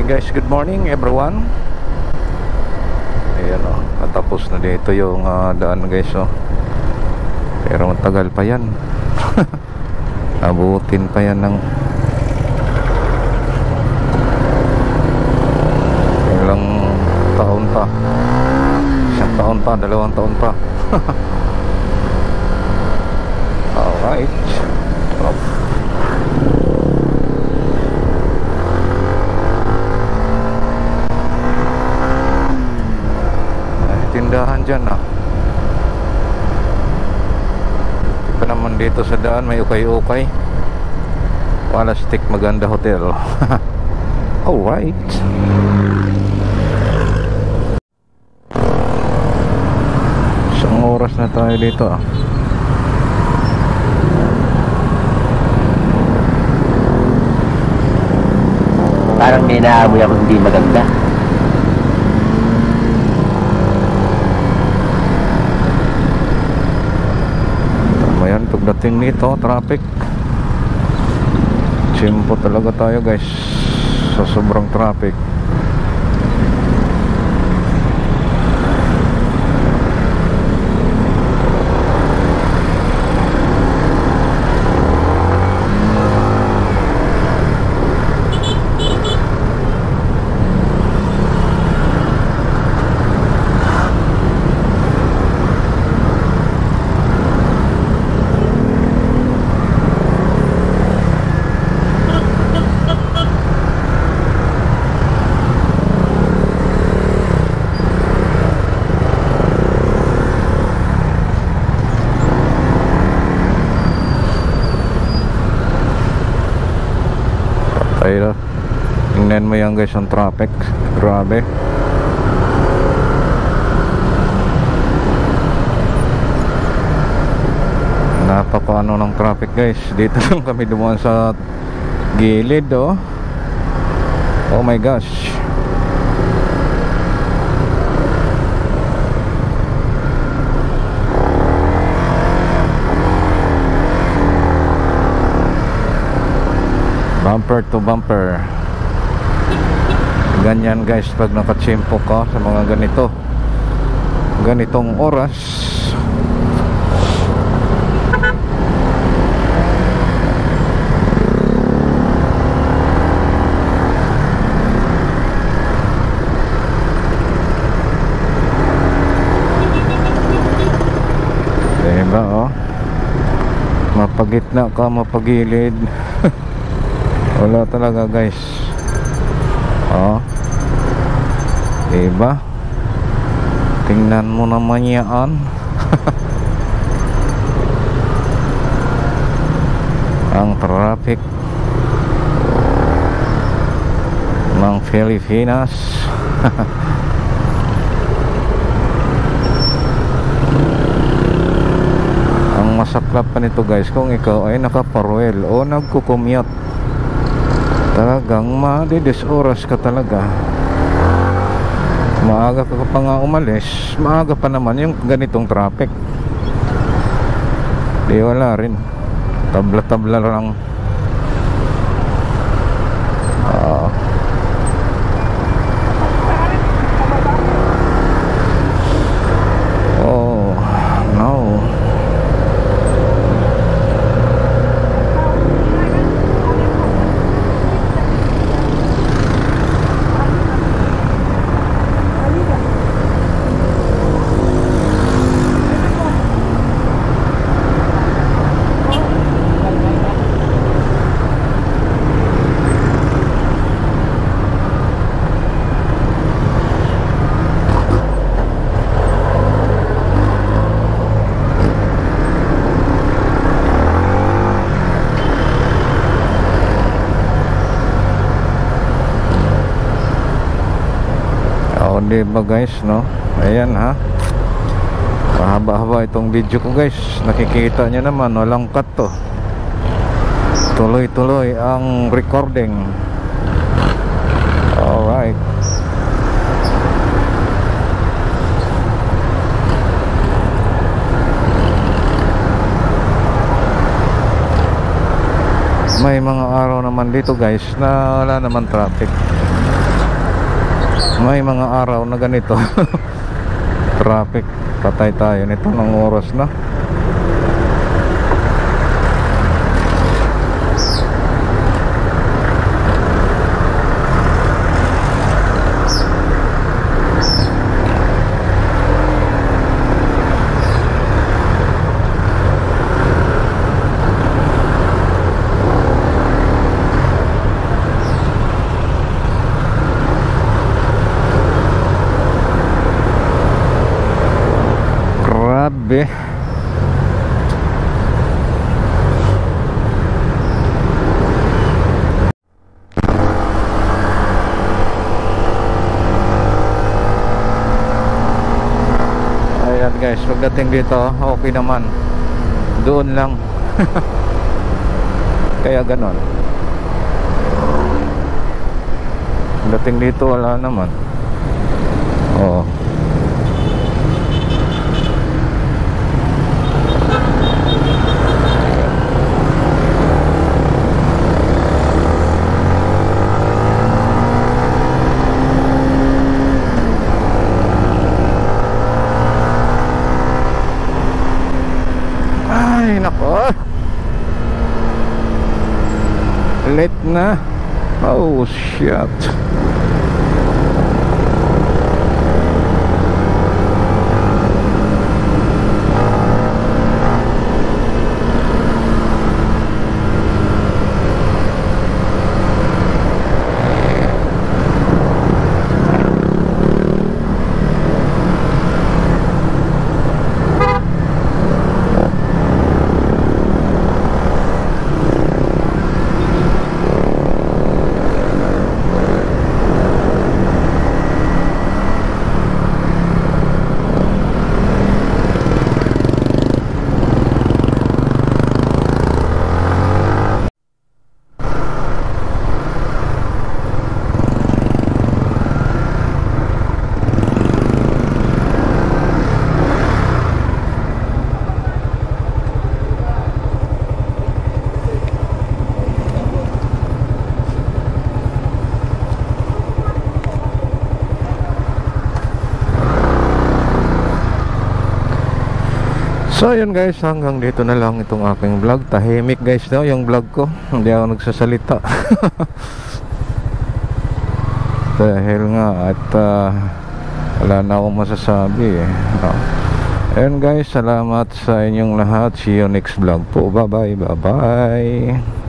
Guys, good morning everyone. Ayan o, natapos na dito yung daan guys o. Pero matagal pa yan. Abutin pa yan ng ilang taon pa. Isang taon pa, 2 taon pa. Alright. Tindahan dyan pa naman dito sa daan, may ukay-ukay. Palastik Maganda Hotel. Alright. Isang oras na tayo dito Parang may naamoy ako hindi maganda. Ayan, pagdating nito, traffic. Simpo talaga tayo guys sa sobrang traffic. Ayun, tingnan mo yan guys ang traffic. Grabe. Napakaano ng traffic guys. Dito lang kami dumaan sa gilid oh my gosh. Bumper to bumper. Ganyan guys pag nakatsimpo ka sa mga ganitong oras. Diba oh, mapagitna ka, mapagilid. Wala talaga guys. Diba? Tingnan mo naman yan. Ang traffic ng Pilipinas. Ang masaklap pa nito guys, kung ikaw ay nakaparwel o nagkukumyat, talagang madides oras ka talaga. Maaga ka pa nga umalis, maaga pa naman yung ganitong traffic. Di wala rin, tabla-tabla lang. No. Diba guys, no? Ayan ha, mahaba-haba itong video ko guys. Nakikita nyo naman, walang cut to. Tuloy-tuloy ang recording. Alright. May mga araw naman dito guys na wala naman traffic. May mga araw na ganito. Traffic. Patay tayo nito ng oras na. Grabe. Ayan guys, pagdating dito okay naman. Doon lang. Kaya ganon. Pagdating dito wala naman. Oo. Ay, nako. Late na. Oh, shit. So yun guys, hanggang dito na lang itong aking vlog. Tahimik guys daw yung vlog ko. Hindi ako nagsasalita. Dahil nga at wala na akong masasabi eh. Ayun guys, salamat sa inyong lahat. See you next vlog po. Bye bye, bye bye.